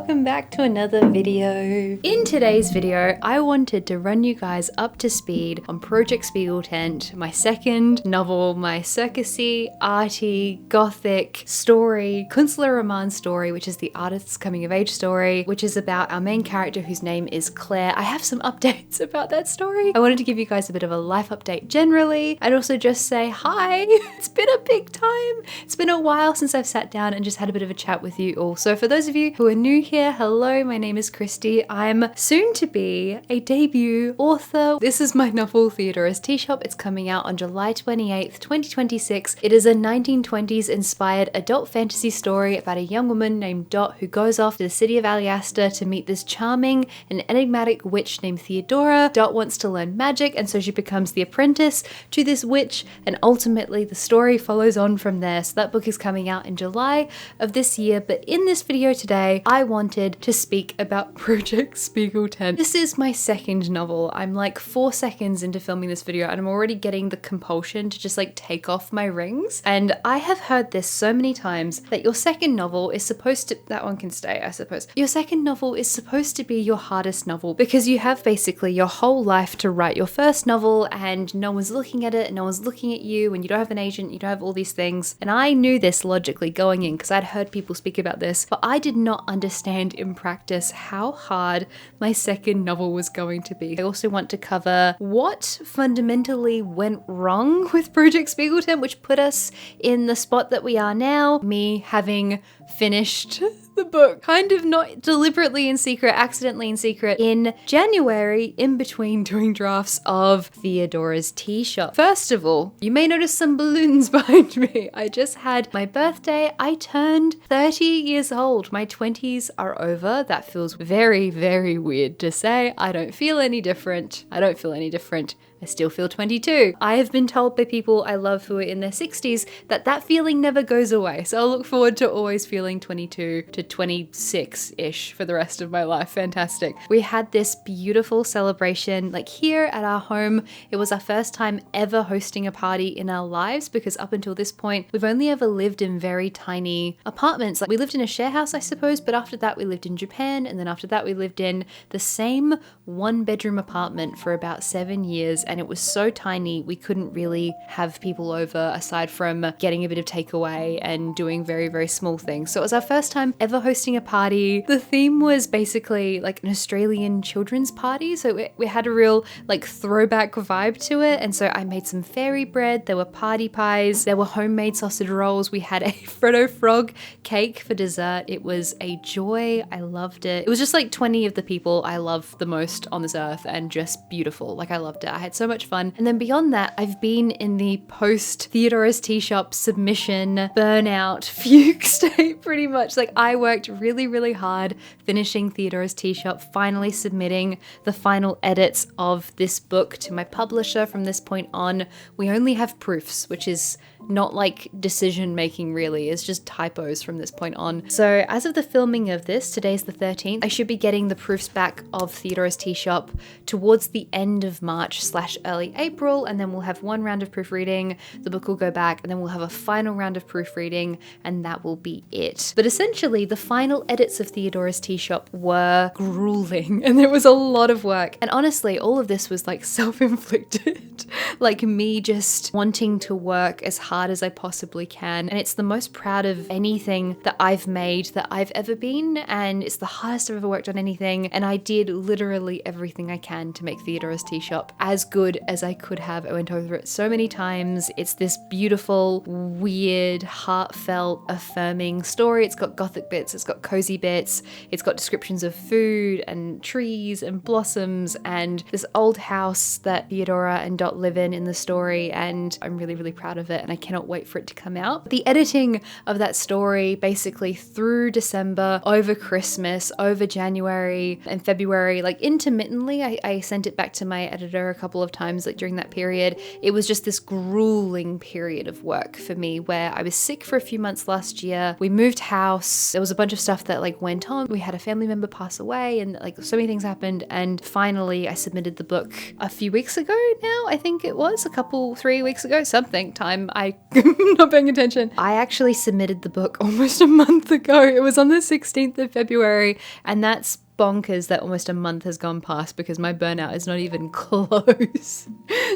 welcome back to another video. In today's video, I wanted to run you guys up to speed on Project Spiegeltent, my second novel, my circusy, arty, gothic story, Künstler Roman story, which is the artist's coming of age story, which is about our main character whose name is Claire. I have some updates about that story. I wanted to give you guys a bit of a life update generally. I'd also just say hi. It's been a big time. It's been a while since I've sat down and just had a bit of a chat with you all. So for those of you who are new here, hello, my name is Christy. I'm soon to be a debut author. This is my novel, Theodora's Tea Shop. It's coming out on July 28th, 2026. It is a 1920s inspired adult fantasy story about a young woman named Dot who goes off to the city of Aliasta to meet this charming and enigmatic witch named Theodora. Dot wants to learn magic, and so she becomes the apprentice to this witch, and ultimately the story follows on from there. So that book is coming out in July of this year, but in this video today, I wanted to speak about Project Spiegeltent. This is my second novel. I'm like 4 seconds into filming this video and I'm already getting the compulsion to just like take off my rings. And I have heard this so many times that your second novel is supposed to, that one can stay, I suppose. Your second novel is supposed to be your hardest novel because you have basically your whole life to write your first novel and no one's looking at it, no one's looking at you, and you don't have an agent, you don't have all these things. And I knew this logically going in because I'd heard people speak about this, but I did not understand in practice how hard my second novel was going to be. I also want to cover what fundamentally went wrong with Project Spiegeltent, which put us in the spot that we are now, me having finished the book, kind of not deliberately in secret, accidentally in secret, in January, in between doing drafts of Theodora's Tea Shop. First of all, you may notice some balloons behind me. I just had my birthday. I turned 30 years old. My 20s are over. That feels very, very weird to say. I don't feel any different. I don't feel any different. I still feel 22. I have been told by people I love who are in their 60s that that feeling never goes away. So I'll look forward to always feeling 22 to 26-ish for the rest of my life. Fantastic. We had this beautiful celebration like here at our home. It was our first time ever hosting a party in our lives because up until this point, we've only ever lived in very tiny apartments. Like we lived in a share house, I suppose, but after that we lived in Japan, and then after that we lived in the same 1-bedroom apartment for about 7 years. And it was so tiny, we couldn't really have people over aside from getting a bit of takeaway and doing very, very small things. So it was our first time ever hosting a party. The theme was basically like an Australian children's party. So we had a real like throwback vibe to it. And so I made some fairy bread. There were party pies. There were homemade sausage rolls. We had a Frodo Frog cake for dessert. It was a joy. I loved it. It was just like 20 of the people I love the most on this earth and just beautiful. Like I loved it. I had so much fun. And then beyond that, I've been in the post Theodora's Tea Shop submission burnout fugue state pretty much. Like I worked really, really hard finishing Theodora's Tea Shop, finally submitting the final edits of this book to my publisher. From this point on, we only have proofs, which is not like decision making really, it's just typos from this point on. So as of the filming of this, today's the 13th, I should be getting the proofs back of Theodora's Tea Shop towards the end of March/early April, and then we'll have one round of proofreading, the book will go back, and then we'll have a final round of proofreading, and that will be it. But essentially, the final edits of Theodora's Tea Shop were grueling, and there was a lot of work. And honestly, all of this was like self-inflicted. Like me just wanting to work as hard as I possibly can. And it's the most proud of anything that I've made that I've ever been. And it's the hardest I've ever worked on anything. And I did literally everything I can to make Theodora's Tea Shop as good as I could have. I went over it so many times. It's this beautiful, weird, heartfelt, affirming story. It's got gothic bits, it's got cozy bits, it's got descriptions of food and trees and blossoms and this old house that Theodora and Dot live in the story. And I'm really, really proud of it. And I cannot wait for it to come out. The editing of that story basically through December, over Christmas, over January and February, like intermittently, I sent it back to my editor a couple of times like during that period. It was just this grueling period of work for me where I was sick for a few months last year. We moved house. There was a bunch of stuff that like went on. We had a family member pass away and like so many things happened. And finally I submitted the book a few weeks ago now. I think it was 3 weeks ago, something time. I like not paying attention. I actually submitted the book almost a month ago. It was on the 16th of February, and that's bonkers that almost a month has gone past because my burnout is not even close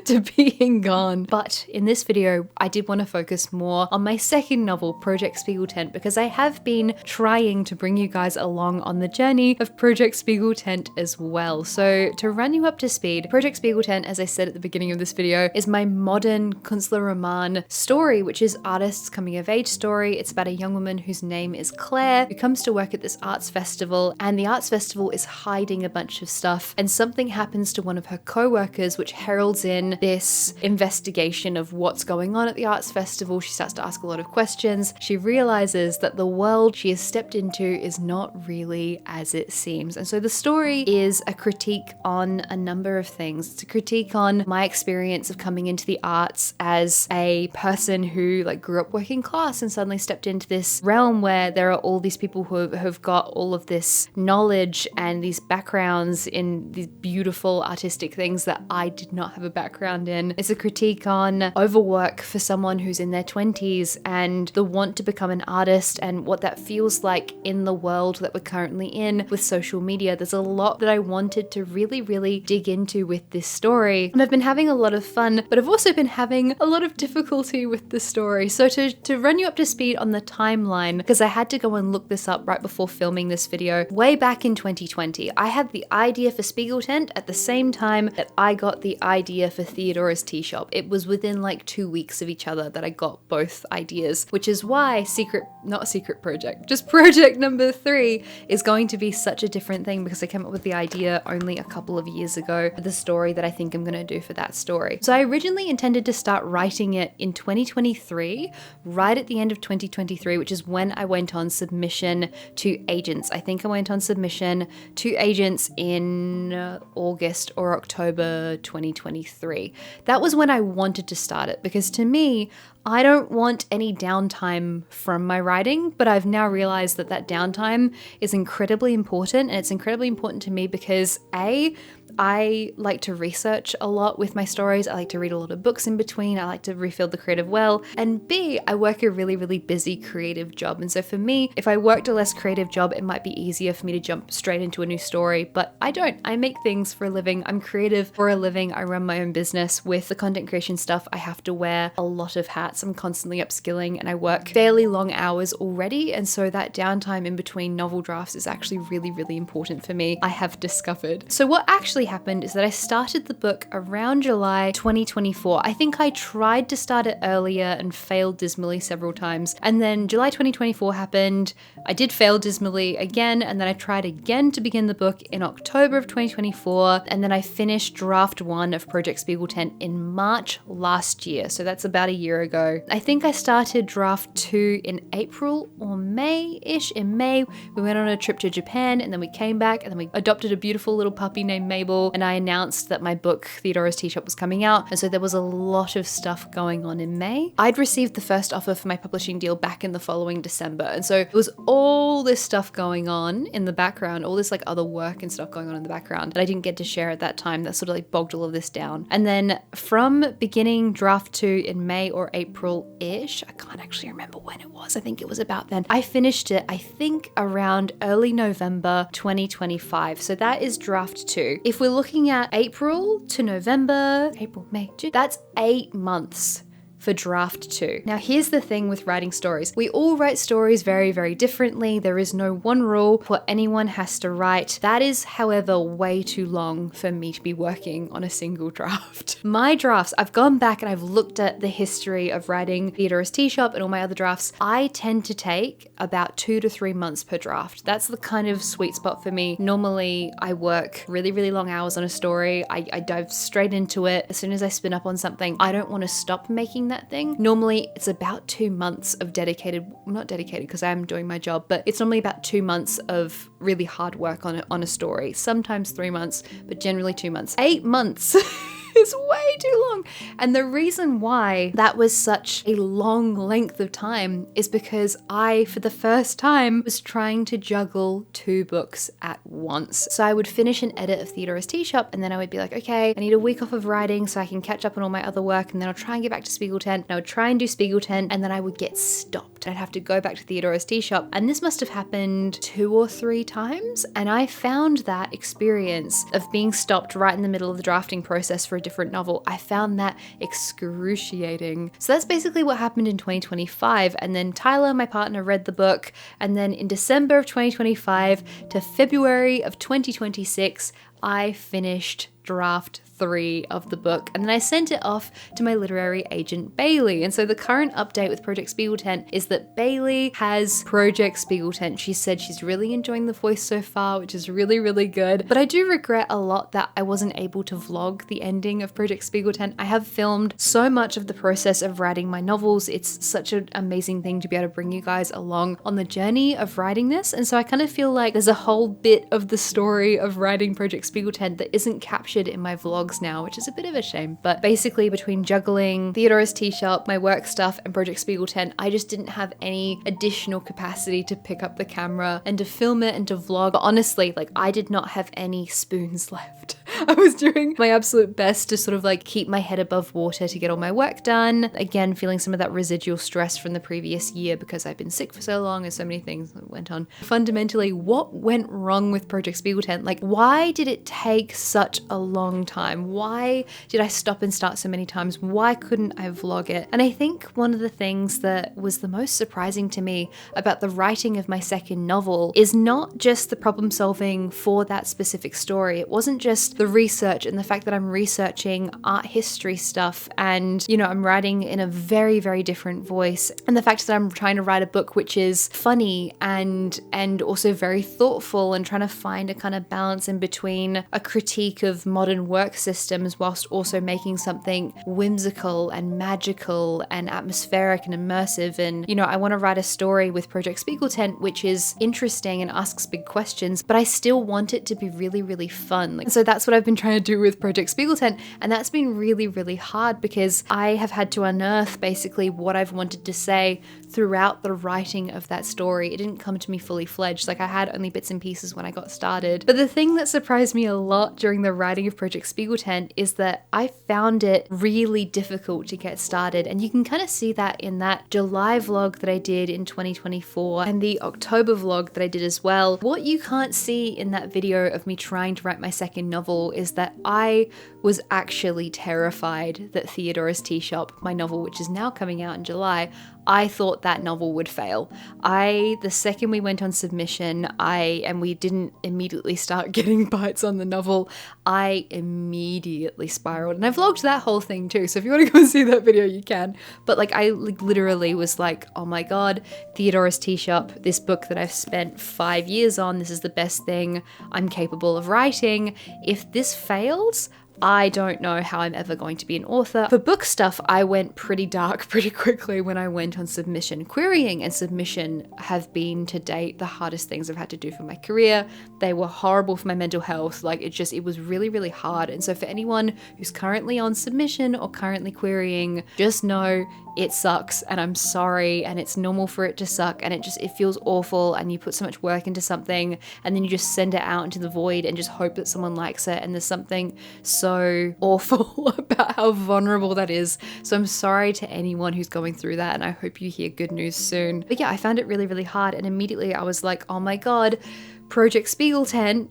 to being gone. But in this video, I did want to focus more on my second novel, Project Spiegeltent, because I have been trying to bring you guys along on the journey of Project Spiegeltent as well. So to run you up to speed, Project Spiegeltent, as I said at the beginning of this video, is my modern Künstlerroman story, which is artist's coming of age story. It's about a young woman whose name is Claire, who comes to work at this arts festival, and the arts festival is hiding a bunch of stuff, and something happens to one of her co-workers which heralds in this investigation of what's going on at the arts festival. She starts to ask a lot of questions. She realizes that the world she has stepped into is not really as it seems. And so the story is a critique on a number of things. It's a critique on my experience of coming into the arts as a person who grew up working class and suddenly stepped into this realm where there are all these people who have got all of this knowledge and these backgrounds in these beautiful artistic things that I did not have a background in. It's a critique on overwork for someone who's in their 20s and the want to become an artist and what that feels like in the world that we're currently in with social media. There's a lot that I wanted to really dig into with this story, and I've been having a lot of fun, but I've also been having a lot of difficulty with the story. So to run you up to speed on the timeline, because I had to go and look this up right before filming this video, way back in 2020, I had the idea for Spiegeltent at the same time that I got the idea for Theodora's Tea Shop. It was within 2 weeks of each other that I got both ideas, which is why project number 3 is going to be such a different thing, because I came up with the idea only a couple of years ago for the story that I think I'm going to do for that story. So I originally intended to start writing it in 2023, right at the end of 2023, which is when I went on submission to agents. I think I went on submission to agents in August or October 2023. That was when I wanted to start it, because to me, I don't want any downtime from my writing, but I've now realized that that downtime is incredibly important, and it's incredibly important to me because I like to research a lot with my stories. I like to read a lot of books in between. I like to refill the creative well. And B, I work a really busy creative job. And so for me, if I worked a less creative job, it might be easier for me to jump straight into a new story, but I don't. I make things for a living. I'm creative for a living. I run my own business. With the content creation stuff, I have to wear a lot of hats. I'm constantly upskilling and I work fairly long hours already. And so that downtime in between novel drafts is actually really important for me, I have discovered. So what actually happened is that I started the book around July 2024. I think I tried to start it earlier and failed dismally several times. And then July 2024 happened. I did fail dismally again, and then I tried again to begin the book in October of 2024. And then I finished draft 1 of Project Spiegeltent in March last year. So that's about a year ago. I think I started draft 2 in April or May-ish. In May, we went on a trip to Japan, and then we came back, and then we adopted a beautiful little puppy named Mabel. And I announced that my book, Theodora's Tea Shop, was coming out. And so there was a lot of stuff going on in May. I'd received the first offer for my publishing deal back in the following December. And so there was all this stuff going on in the background, all this other work and stuff going on in the background that I didn't get to share at that time. That sort of bogged all of this down. And then from beginning draft 2 in May or April-ish, I can't actually remember when it was. I think it was about then. I finished it, I think, around early November 2025. So that is draft 2. If we're looking at April to November, April, May, June, that's 8 months for draft 2. Now here's the thing with writing stories. We all write stories very differently. There is no one rule for anyone has to write. That is, however, way too long for me to be working on a single draft. My drafts, I've gone back and I've looked at the history of writing Theodora's Tea Shop and all my other drafts. I tend to take about 2 to 3 months per draft. That's the kind of sweet spot for me. Normally I work really long hours on a story. I dive straight into it. As soon as I spin up on something, I don't want to stop making that thing. Normally it's about 2 months of not dedicated because I am doing my job, but it's normally about 2 months of really hard work on a story. Sometimes 3 months, but generally 2 months. 8 months It's way too long. And the reason why that was such a long length of time is because I, for the first time, was trying to juggle 2 books at once. So I would finish an edit of Theodore's Tea Shop, and then I would be like, okay, I need a week off of writing so I can catch up on all my other work, and then I'll try and get back to Spiegeltent, and I would try and do Spiegeltent, and then I would get stopped. I'd have to go back to Theodore's Tea Shop, and this must have happened 2 or 3 times, and I found that experience of being stopped right in the middle of the drafting process for a different novel, I found that excruciating. So that's basically what happened in 2025, and then Tyler, my partner, read the book, and then in December of 2025 to February of 2026, I finished draft 3 of the book, and then I sent it off to my literary agent Bailey. And so the current update with Project Spiegeltent is that Bailey has Project Spiegeltent. She said she's really enjoying the voice so far, which is really, really good. But I do regret a lot that I wasn't able to vlog the ending of Project Spiegeltent. I have filmed so much of the process of writing my novels. It's such an amazing thing to be able to bring you guys along on the journey of writing this. And so I kind of feel like there's a whole bit of the story of writing Project Spiegeltent that isn't captured in my vlogs now, which is a bit of a shame. But basically between Juggling, Theodore's Tea Shop, my work stuff, and Project Spiegeltent, I just didn't have any additional capacity to pick up the camera and to film it and to vlog. But honestly, like, I did not have any spoons left. I was doing my absolute best to sort of like keep my head above water to get all my work done. Again, feeling some of that residual stress from the previous year because I've been sick for so long and so many things went on. Fundamentally, what went wrong with Project Spiegeltent? Like, why did it take such a long time? Why did I stop and start so many times? Why couldn't I vlog it? And I think one of the things that was the most surprising to me about the writing of my second novel is not just the problem solving for that specific story. It wasn't just the research and the fact that I'm researching art history stuff and, you know, I'm writing in a very, very different voice, and the fact that I'm trying to write a book which is funny and also very thoughtful and trying to find a kind of balance in between a critique of modern work systems whilst also making something whimsical and magical and atmospheric and immersive. And, you know, I want to write a story with Project Spiegeltent which is interesting and asks big questions, but I still want it to be really, really fun. And so that's what I've been trying to do with Project Spiegeltent, and that's been really, really hard because I have had to unearth basically what I've wanted to say throughout the writing of that story. It didn't come to me fully fledged, like I had only bits and pieces when I got started. But the thing that surprised me a lot during the writing of Project Spiegeltent is that I found it really difficult to get started, and you can kind of see that in that July vlog that I did in 2024 and the October vlog that I did as well. What you can't see in that video of me trying to write my second novel is that I was actually terrified that Theodore's Tea Shop, my novel which is now coming out in July, I thought that novel would fail. The second we went on submission, and we didn't immediately start getting bites on the novel, I immediately spiraled. And I vlogged that whole thing too, so if you want to go and see that video, you can. But like, I literally was like, oh my god, Theodore's Tea Shop, this book that I've spent 5 years on, this is the best thing I'm capable of writing. If this fails, I don't know how I'm ever going to be an author. For book stuff, I went pretty dark pretty quickly when I went on submission. Querying and submission have been to date the hardest things I've had to do for my career. They were horrible for my mental health. Like, it was really, really hard. And so for anyone who's currently on submission or currently querying, just know it sucks and I'm sorry, and it's normal for it to suck, and it feels awful, and you put so much work into something and then you just send it out into the void and just hope that someone likes it, and there's something so awful about how vulnerable that is. So I'm sorry to anyone who's going through that, and I hope you hear good news soon. But yeah, I found it really, really hard, and immediately I was like, oh my god, Project Spiegeltent,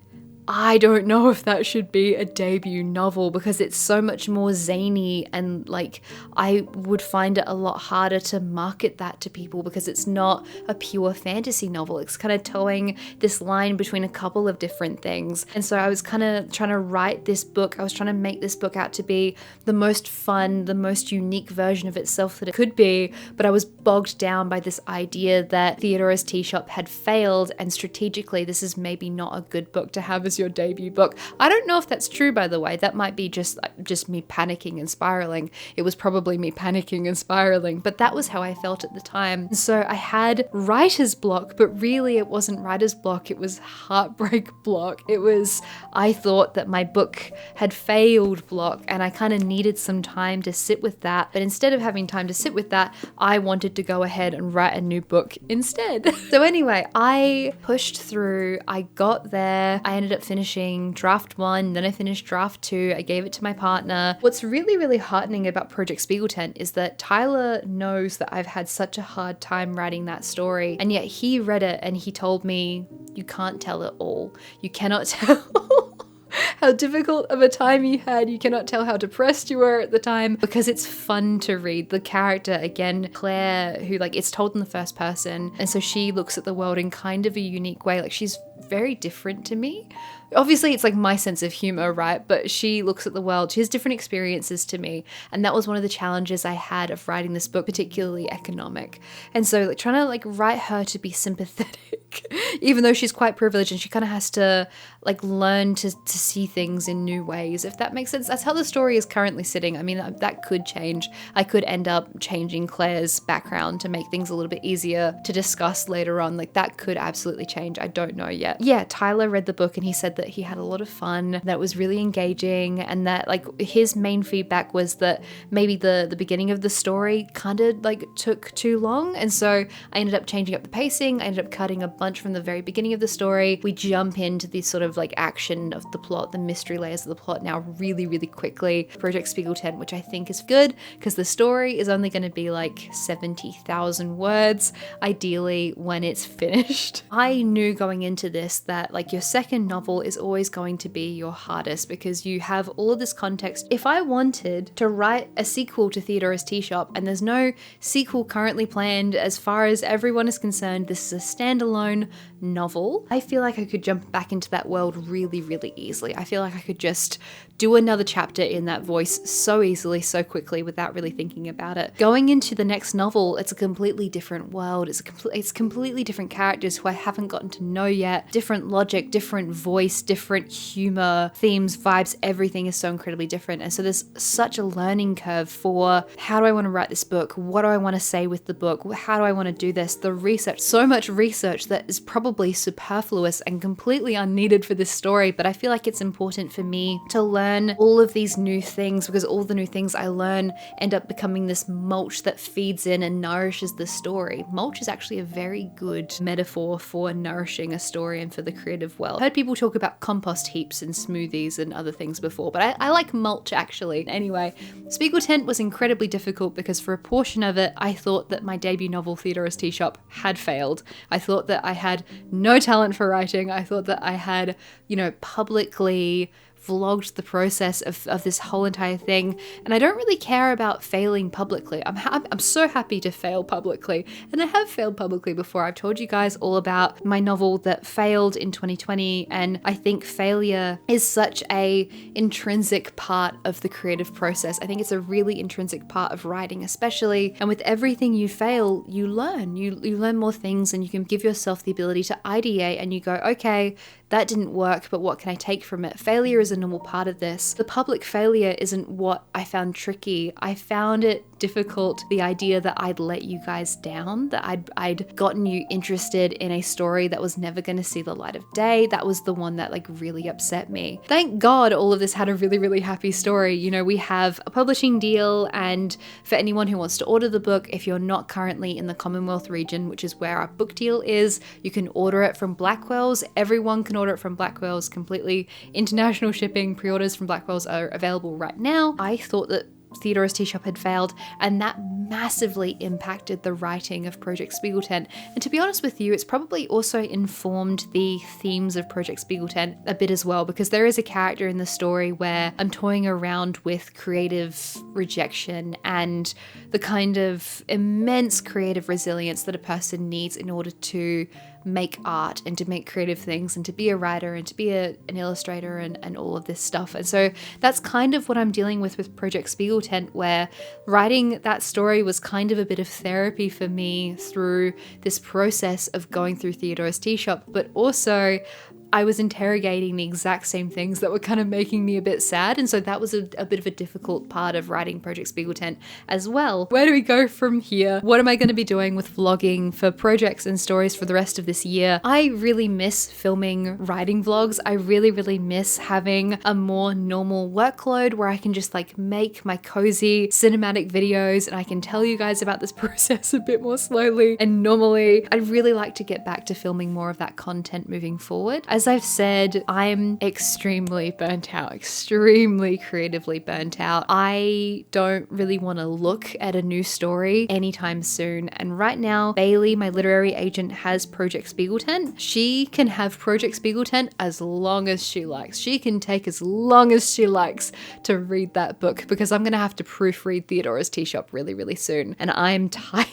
I don't know if that should be a debut novel because it's so much more zany, and like I would find it a lot harder to market that to people because it's not a pure fantasy novel. It's kind of towing this line between a couple of different things. And so I was kind of trying to write this book. I was trying to make this book out to be the most fun, the most unique version of itself that it could be, but I was bogged down by this idea that Theodore's Tea Shop had failed, and strategically this is maybe not a good book to have as was your debut book. I don't know if that's true, by the way. That might be just me panicking and spiraling. It was probably me panicking and spiraling, but that was how I felt at the time. So I had writer's block, but really it wasn't writer's block. It was heartbreak block. It was, I thought that my book had failed block, and I kind of needed some time to sit with that. But instead of having time to sit with that, I wanted to go ahead and write a new book instead. So anyway, I pushed through, I got there, I ended up finishing draft 1, then I finished draft 2, I gave it to my partner. What's really, really heartening about Project Spiegeltent is that Tyler knows that I've had such a hard time writing that story, and yet he read it and he told me, you can't tell it all. You cannot tell how difficult of a time you had. You cannot tell how depressed you were at the time, because it's fun to read. The character, again, Claire, who it's told in the first person, and so she looks at the world in kind of a unique way. She's very different to me. Obviously, it's my sense of humor, right? But she looks at the world, she has different experiences to me. And that was one of the challenges I had of writing this book, particularly economic. And so trying to write her to be sympathetic, even though she's quite privileged and she kind of has to learn to see things in new ways, if that makes sense. That's how the story is currently sitting. I mean, that could change. I could end up changing Claire's background to make things a little bit easier to discuss later on. That could absolutely change. I don't know yet. Yeah, Tyler read the book and he said that he had a lot of fun, that was really engaging, and that his main feedback was that maybe the beginning of the story kind of took too long. And so I ended up changing up the pacing. I ended up cutting a bunch from the very beginning of the story. We jump into this sort of action of the plot, the mystery layers of the plot now really, really quickly. Project Spiegeltent, which I think is good because the story is only going to be 70,000 words, ideally, when it's finished. I knew going into this that your second novel is always going to be your hardest because you have all of this context. If I wanted to write a sequel to Theodora's Tea Shop, and there's no sequel currently planned as far as everyone is concerned, this is a standalone novel, I feel like I could jump back into that world really, really easily. I feel like I could just do another chapter in that voice so easily, so quickly, without really thinking about it. Going into the next novel, it's a completely different world. It's completely different characters who I haven't gotten to know yet. Different logic, different voice, different humor, themes, vibes, everything is so incredibly different. And so there's such a learning curve for how do I want to write this book? What do I want to say with the book? How do I want to do this? The research, so much research that is probably superfluous and completely unneeded for this story, but I feel like it's important for me to learn all of these new things, because all the new things I learn end up becoming this mulch that feeds in and nourishes the story. Mulch is actually a very good metaphor for nourishing a story and for the creative world. I've heard people talk about compost heaps and smoothies and other things before, but I like mulch actually. Anyway, Spiegeltent was incredibly difficult because for a portion of it, I thought that my debut novel, Theodora's Tea Shop, had failed. I thought that I had no talent for writing. I thought that I had, publicly vlogged the process of this whole entire thing, and I don't really care about failing publicly. I'm so happy to fail publicly, and I have failed publicly before. I've told you guys all about my novel that failed in 2020, and I think failure is such a intrinsic part of the creative process. I think it's a really intrinsic part of writing especially, and with everything you fail, you learn. You learn more things, and you can give yourself the ability to ideate, and you go, okay, that didn't work, but what can I take from it? Failure is a normal part of this. The public failure isn't what I found tricky. I found it difficult, the idea that I'd let you guys down, that I'd gotten you interested in a story that was never going to see the light of day. That was the one that really upset me. Thank God all of this had a really, really happy story. We have a publishing deal, and for anyone who wants to order the book, if you're not currently in the Commonwealth region, which is where our book deal is, you can order it from Blackwell's. Everyone can order it from Blackwell's, completely international shipping. Pre-orders from Blackwell's are available right now. I thought that Theodora's Tea Shop had failed, and that massively impacted the writing of Project Spiegeltent. And to be honest with you, it's probably also informed the themes of Project Spiegeltent a bit as well, because there is a character in the story where I'm toying around with creative rejection and the kind of immense creative resilience that a person needs in order to make art and to make creative things and to be a writer and to be an illustrator and all of this stuff. And so that's kind of what I'm dealing with Project Spiegeltent, where writing that story was kind of a bit of therapy for me through this process of going through Theodora's Tea Shop, but also I was interrogating the exact same things that were kind of making me a bit sad. And so that was a bit of a difficult part of writing Project Spiegeltent as well. Where do we go from here? What am I going to be doing with vlogging for projects and stories for the rest of this year? I really miss filming writing vlogs. I really, really miss having a more normal workload where I can just like make my cozy cinematic videos and I can tell you guys about this process a bit more slowly and normally. I'd really like to get back to filming more of that content moving forward. As I've said, I'm extremely burnt out, extremely creatively burnt out. I don't really want to look at a new story anytime soon. And right now, Bailey, my literary agent, has Project Spiegeltent. She can have Project Spiegeltent as long as she likes. She can take as long as she likes to read that book because I'm going to have to proofread Theodora's Tea Shop really, really soon. And I'm tired.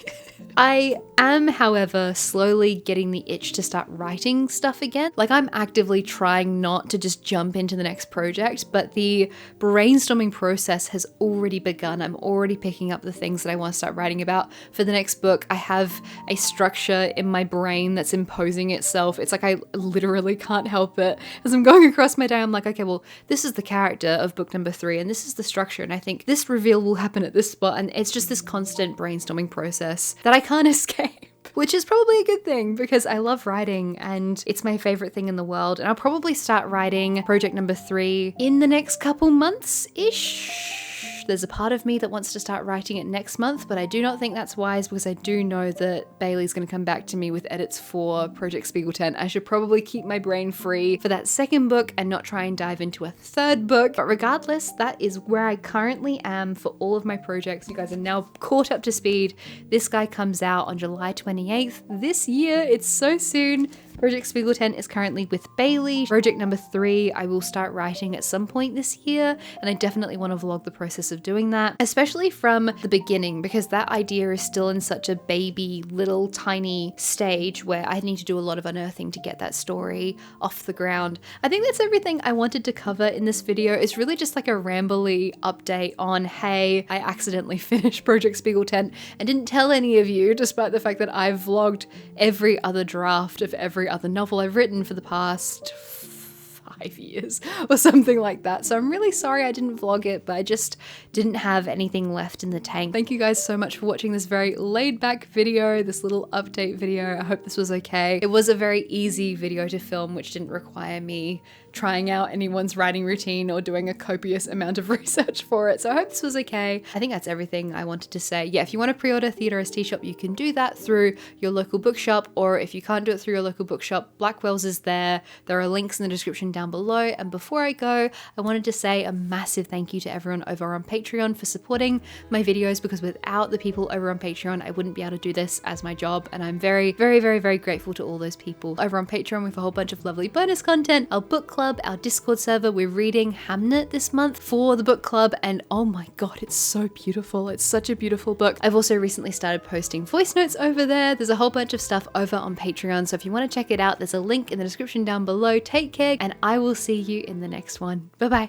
I am, however, slowly getting the itch to start writing stuff again. Like I'm actively trying not to just jump into the next project, but the brainstorming process has already begun. I'm already picking up the things that I want to start writing about for the next book. I have a structure in my brain that's imposing itself. It's like I literally can't help it. As I'm going across my day, I'm like, okay, well, this is the character of book number 3 and this is the structure. And I think this reveal will happen at this spot. And it's just this constant brainstorming process that I can't escape. Which is probably a good thing because I love writing and it's my favorite thing in the world. And I'll probably start writing project number 3 in the next couple months-ish. There's a part of me that wants to start writing it next month, but I do not think that's wise because I do know that Bailey's going to come back to me with edits for Project Spiegeltent. I should probably keep my brain free for that second book and not try and dive into a third book. But regardless, that is where I currently am for all of my projects. You guys are now caught up to speed. This guy comes out on July 28th this year. It's so soon. Project Spiegeltent is currently with Bailey. Project number 3, I will start writing at some point this year, and I definitely want to vlog the process of doing that, especially from the beginning, because that idea is still in such a baby, little, tiny stage where I need to do a lot of unearthing to get that story off the ground. I think that's everything I wanted to cover in this video. It's really just like a rambly update on, hey, I accidentally finished Project Spiegeltent and didn't tell any of you, despite the fact that I've vlogged every other draft of every other novel I've written for the past 5 years or something like that. So I'm really sorry I didn't vlog it, but I just didn't have anything left in the tank. Thank you guys so much for watching this very laid back video, this little update video. I hope this was okay. It was a very easy video to film, which didn't require me trying out anyone's writing routine or doing a copious amount of research for it. So I hope this was okay. I think that's everything I wanted to say. Yeah, if you want to pre-order Theodora's Tea Shop, you can do that through your local bookshop, or if you can't do it through your local bookshop, Blackwell's is there. There are links in the description down below. And before I go, I wanted to say a massive thank you to everyone over on Patreon for supporting my videos, because without the people over on Patreon, I wouldn't be able to do this as my job. And I'm very, very, very, very grateful to all those people. Over on Patreon, we have a whole bunch of lovely bonus content, our book club, our Discord server. We're reading Hamnet this month for the book club, and oh my god, it's so beautiful. It's such a beautiful book. I've also recently started posting voice notes over there. There's a whole bunch of stuff over on Patreon, so if you want to check it out, there's a link in the description down below. Take care, and I will see you in the next one. Bye bye.